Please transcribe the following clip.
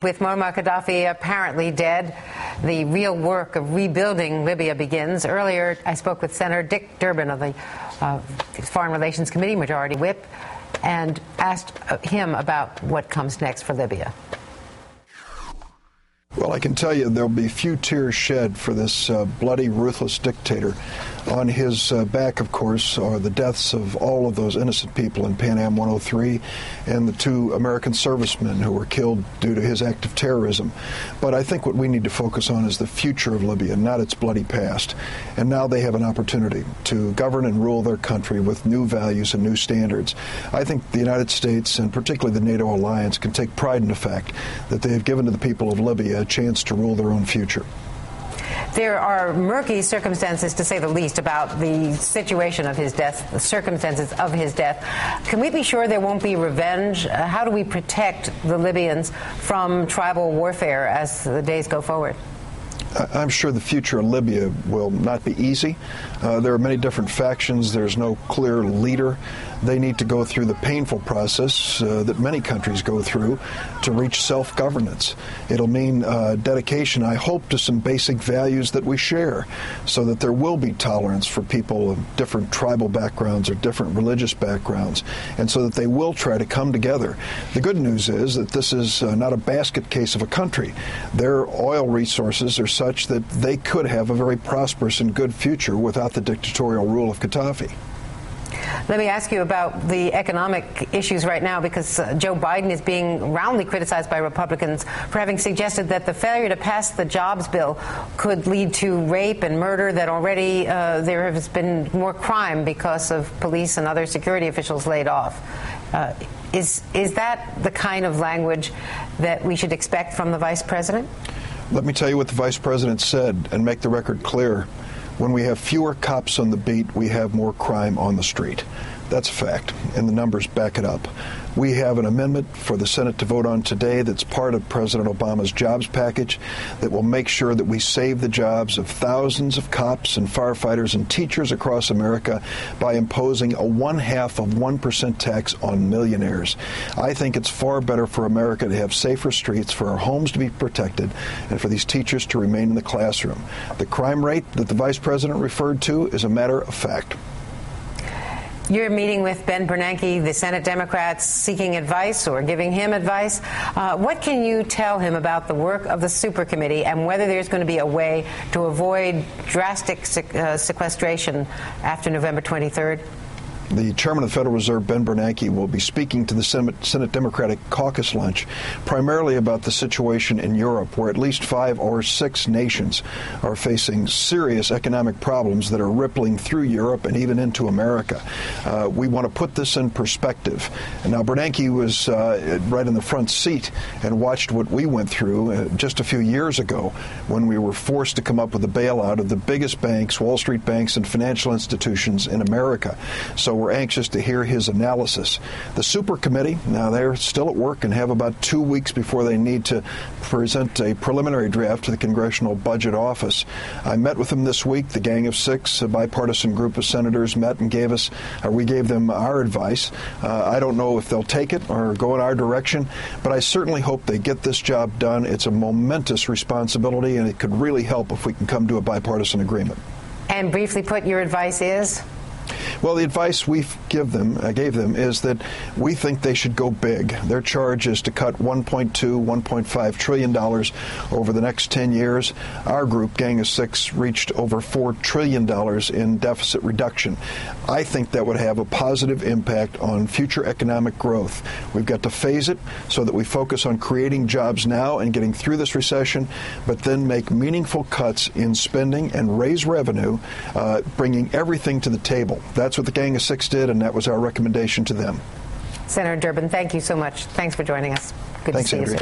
With Muammar Gadhafi apparently dead, the real work of rebuilding Libya begins. Earlier, I spoke with Senator Dick Durbin of the Foreign Relations Committee, Majority Whip, and asked him about what comes next for Libya. Well, I can tell you there'll be few tears shed for this bloody, ruthless dictator. On his back, of course, are the deaths of all of those innocent people in Pan Am 103 and the 2 American servicemen who were killed due to his act of terrorism. But I think what we need to focus on is the future of Libya, not its bloody past. And now they have an opportunity to govern and rule their country with new values and new standards. I think the United States, and particularly the NATO alliance, can take pride in the fact that they have given to the people of Libya a chance to rule their own future. There are murky circumstances, to say the least, about the situation of his death, the circumstances of his death. Can we be sure there won't be revenge? How do we protect the Libyans from tribal warfare as the days go forward? I'm sure the future of Libya will not be easy. There are many different factions. There's no clear leader. They need to go through the painful process that many countries go through to reach self-governance. It'll mean dedication, I hope, to some basic values that we share, so that there will be tolerance for people of different tribal backgrounds or different religious backgrounds, and so that they will try to come together. The good news is that this is not a basket case of a country. Their oil resources are such that they could have a very prosperous and good future without the dictatorial rule of Gadhafi. Let me ask you about the economic issues right now, because Joe Biden is being roundly criticized by Republicans for having suggested that the failure to pass the jobs bill could lead to rape and murder, that already there has been more crime because of police and other security officials laid off. Is that the kind of language that we should expect from the vice president? Let me tell you what the vice president said and make the record clear. When we have fewer cops on the beat, we have more crime on the street. That's a fact, and the numbers back it up. We have an amendment for the Senate to vote on today that's part of President Obama's jobs package that will make sure that we save the jobs of thousands of cops and firefighters and teachers across America by imposing a 0.5% tax on millionaires. I think it's far better for America to have safer streets, for our homes to be protected, and for these teachers to remain in the classroom. The crime rate that the vice president referred to is a matter of fact. You're meeting with Ben Bernanke, the Senate Democrats, seeking advice or giving him advice. What can you tell him about the work of the Super Committee and whether there's going to be a way to avoid drastic sequestration after November 23rd? The chairman of the Federal Reserve, Ben Bernanke, will be speaking to the Senate Democratic Caucus lunch primarily about the situation in Europe, where at least 5 or 6 nations are facing serious economic problems that are rippling through Europe and even into America. We want to put this in perspective. And now, Bernanke was right in the front seat and watched what we went through just a few years ago when we were forced to come up with a bailout of the biggest banks, Wall Street banks, and financial institutions in America. So we're anxious to hear his analysis. The Super Committee, now they're still at work and have about 2 weeks before they need to present a preliminary draft to the Congressional Budget Office. I met with them this week. The Gang of Six, a bipartisan group of senators, met and we gave them our advice. I don't know if they'll take it or go in our direction, but I certainly hope they get this job done. It's a momentous responsibility, and it could really help if we can come to a bipartisan agreement. And briefly put, your advice is? Well, the advice we gave them is that we think they should go big. Their charge is to cut $1.2, $1.5 trillion over the next 10 years. Our group, Gang of Six, reached over $4 trillion in deficit reduction. I think that would have a positive impact on future economic growth. We've got to phase it so that we focus on creating jobs now and getting through this recession, but then make meaningful cuts in spending and raise revenue, bringing everything to the table. That's what the Gang of Six did, and that was our recommendation to them. Senator Durbin, thank you so much. Thanks for joining us. Good to see you, sir.